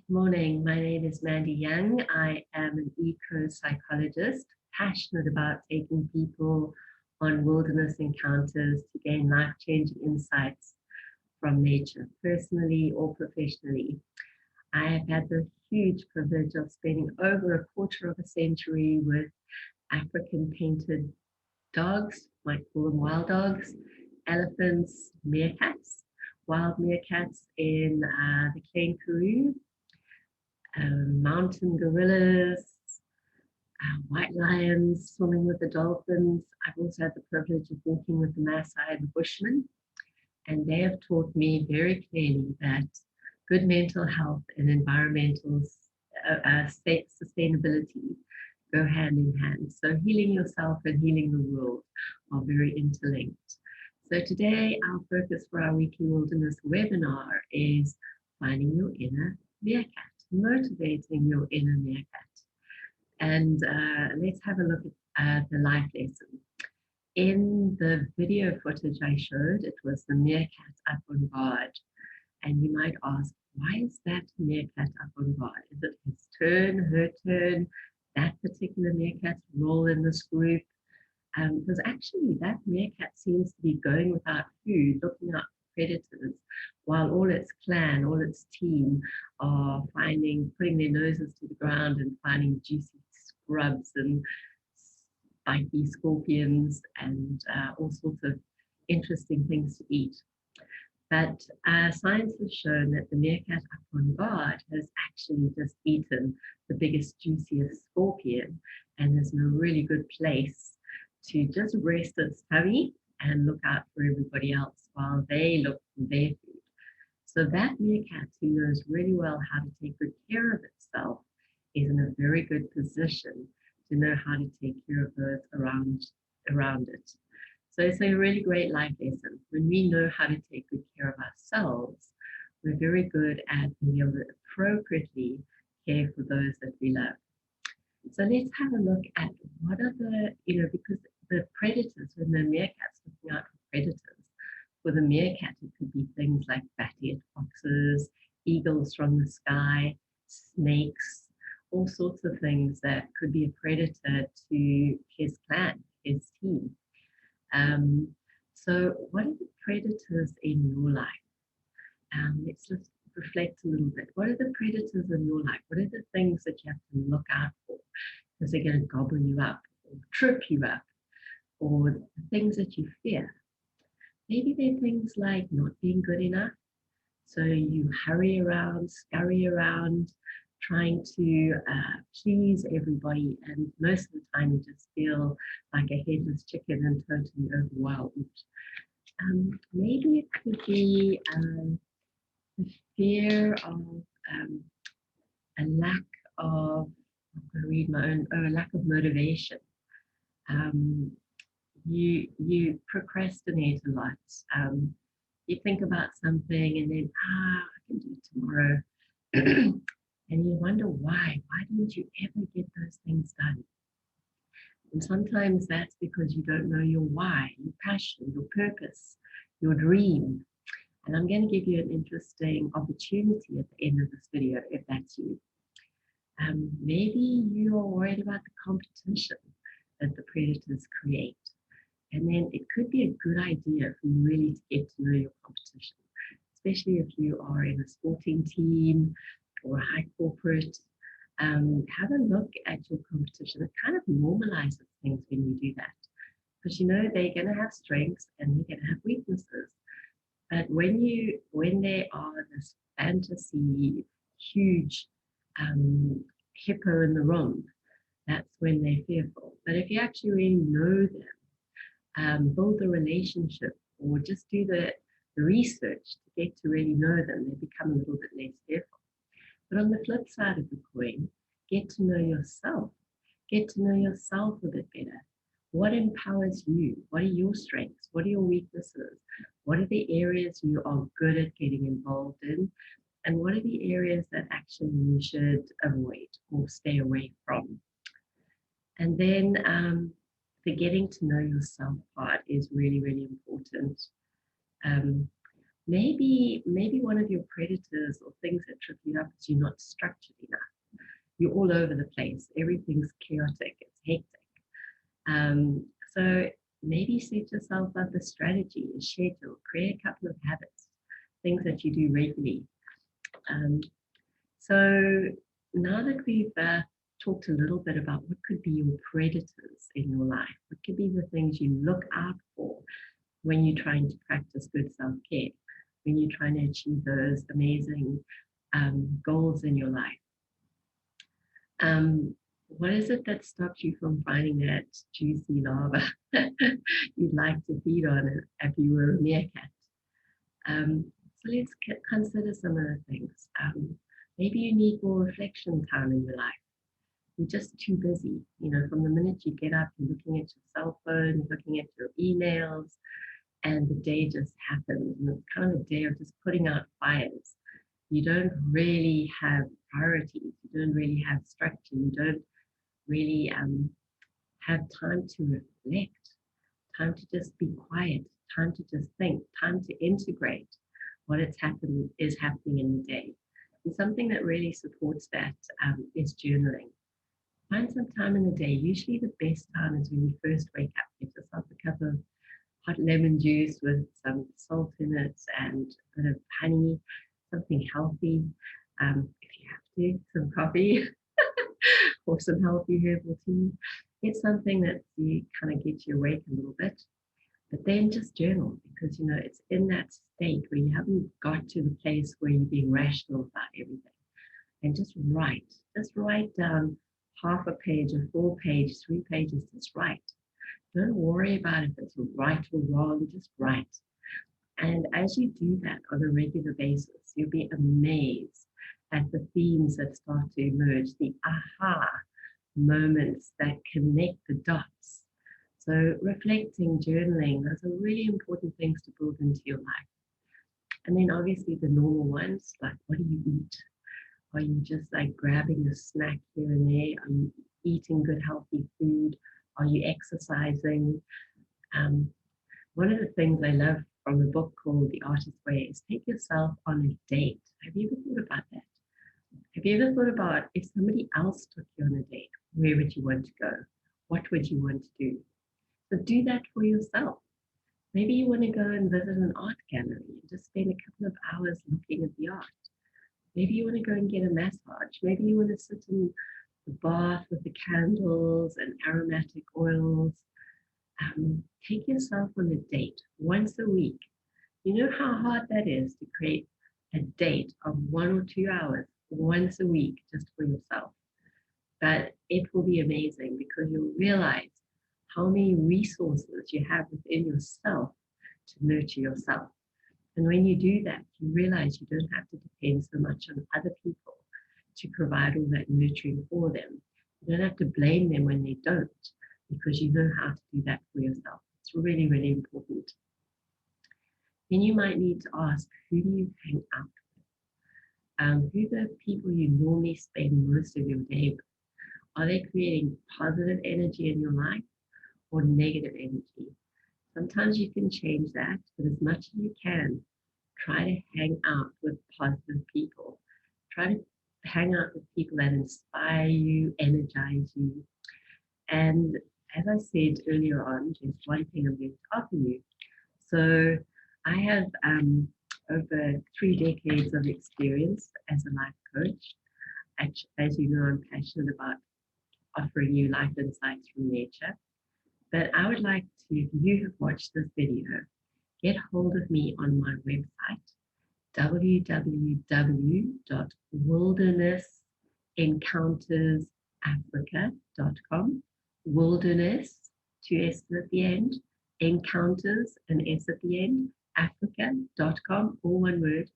Morning, my name is Mandy Young. I am an eco-psychologist, passionate about taking people on wilderness encounters to gain life-changing insights from nature, personally or professionally. I have had the huge privilege of spending over a quarter of a century with African painted dogs, might call them wild dogs, elephants, meerkats, wild meerkats in the Kangaroo, mountain gorillas, white lions, swimming with the dolphins. I've also had the privilege of walking with the Maasai and the Bushmen, and they have taught me very clearly that good mental health and environmental sustainability go hand in hand. So healing yourself and healing the world are very interlinked. So today our focus for our weekly wilderness webinar is finding your inner meerkat, motivating your inner meerkat. And let's have a look at the life lesson. In the video footage I showed, it was the meerkat up on guard. And you might ask, why is that meerkat up on guard? Is it his turn, her turn, that particular meerkat's role in this group? Because actually that meerkat seems to be going without food, looking out for predators, while all its clan, all its team are putting their noses to the ground and finding juicy scrubs and spiky scorpions and all sorts of interesting things to eat. But science has shown that the meerkat up on guard has actually just eaten the biggest, juiciest scorpion, and there's no really good place to just rest its tummy and look out for everybody else while they look for their food. So that meerkat, who knows really well how to take good care of itself, is in a very good position to know how to take care of those around it. So it's a really great life lesson. When we know how to take good care of ourselves, we're very good at being able to appropriately care for those that we love. So let's have a look at what are the, because the predators, when the meerkat's looking out for predators, for the meerkat, it could be things like bat-eared foxes, eagles from the sky, snakes, all sorts of things that could be a predator to his clan, his team. So what are the predators in your life? Let's just reflect a little bit. What are the predators in your life? What are the things that you have to look out for? Because they're going to gobble you up or trip you up, or the things that you fear. Maybe they're things like not being good enough. So you hurry around, scurry around, trying to please everybody, and most of the time you just feel like a headless chicken and totally overwhelmed. Maybe it could be the fear of a lack of, I'm going to read my own, a lack of motivation. You procrastinate a lot. You think about something and then, I can do it tomorrow. And you wonder why. Why didn't you ever get those things done? And sometimes that's because you don't know your why, your passion, your purpose, your dream. And I'm going to give you an interesting opportunity at the end of this video, if that's you. Maybe you are worried about the competition that the predators create. And then it could be a good idea for you really to get to know your competition, especially if you are in a sporting team or a high corporate. Have a look at your competition. It kind of normalizes things when you do that, because they're going to have strengths and they're going to have weaknesses. But when they are this fantasy huge hippo in the room, that's when they're fearful. But if you actually really know them, build a relationship, or just do the research to get to really know them, they become a little bit less fearful. But on the flip side of the coin, get to know yourself. Get to know yourself a bit better. What empowers you? What are your strengths? What are your weaknesses? What are the areas you are good at getting involved in? And what are the areas that actually you should avoid or stay away from? And then the getting to know yourself part is really, really important. Maybe one of your predators or things that trip you up is you're not structured enough. You're all over the place. Everything's chaotic. It's hectic. So maybe set yourself up a strategy, a schedule, create a couple of habits, things that you do regularly. Um, so now that we've talked a little bit about what could be your predators in your life, what could be the things you look out for when you're trying to practice good self-care, when you're trying to achieve those amazing goals in your life. What is it that stops you from finding that juicy lava you'd like to feed on if you were a meerkat? So let's consider some of the things. Maybe you need more reflection time in your life. You're just too busy. From the minute you get up, you're looking at your cell phone, you're looking at your emails, and the day just happens. And it's kind of a day of just putting out fires. You don't really have priorities. You don't really have structure. You don't really have time to reflect, time to just be quiet, time to just think, time to integrate what is happening in the day. And something that really supports that is journaling. Find some time in the day. Usually the best time is when you first wake up. Get yourself a cup of hot lemon juice with some salt in it and a bit of honey, something healthy. If you have to, some coffee or some healthy herbal tea. Get something that you kind of gets you awake a little bit. But then just journal, because it's in that state where you haven't got to the place where you're being rational about everything. And just write down half a page, a full page, 3 pages, just write. Don't worry about if it's right or wrong, just write. And as you do that on a regular basis, you'll be amazed at the themes that start to emerge, the aha moments that connect the dots. So reflecting, journaling, those are really important things to build into your life. And then obviously the normal ones, like what do you eat? Are you just like grabbing a snack here and there? Are you eating good, healthy food? Are you exercising? One of the things I love from a book called The Artist's Way is take yourself on a date. Have you ever thought about that? Have you ever thought about if somebody else took you on a date, where would you want to go? What would you want to do? So do that for yourself. Maybe you want to go and visit an art gallery and just spend a couple of hours looking at the art. Maybe you want to go and get a massage. Maybe you want to sit in the bath with the candles and aromatic oils. Take yourself on a date once a week. You know how hard that is to create a date of 1 or 2 hours once a week just for yourself. But it will be amazing because you'll realize how many resources you have within yourself to nurture yourself. And when you do that, you realize you don't have to depend so much on other people to provide all that nurturing for them. You don't have to blame them when they don't, because you know how to do that for yourself. It's really, really important. Then you might need to ask, who do you hang out with? Who are the people you normally spend most of your day with? Are they creating positive energy in your life or negative energy? Sometimes you can change that, but as much as you can, try to hang out with positive people. Try to hang out with people that inspire you, energize you. And as I said earlier on, there's one thing I'm going to offer you. So I have over 3 decades of experience as a life coach. As you know, I'm passionate about offering you life insights from nature. But I would like to, if you have watched this video, get hold of me on my website, www.wildernessencountersafrica.com. Wilderness, 2 S's at the end, encounters, an S at the end, africa.com, all one word.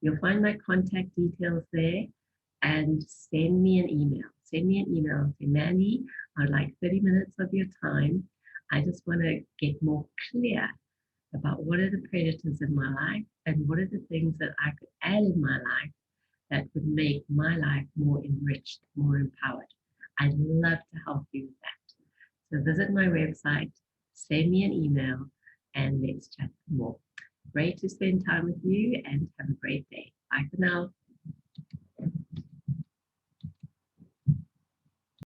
You'll find my contact details there, and send me an email. Send me an email. Say, Mandy, I'd like 30 minutes of your time. I just want to get more clear about what are the predators in my life and what are the things that I could add in my life that would make my life more enriched, more empowered. I'd love to help you with that. So visit my website, send me an email, and let's chat more. Great to spend time with you and have a great day. Bye for now.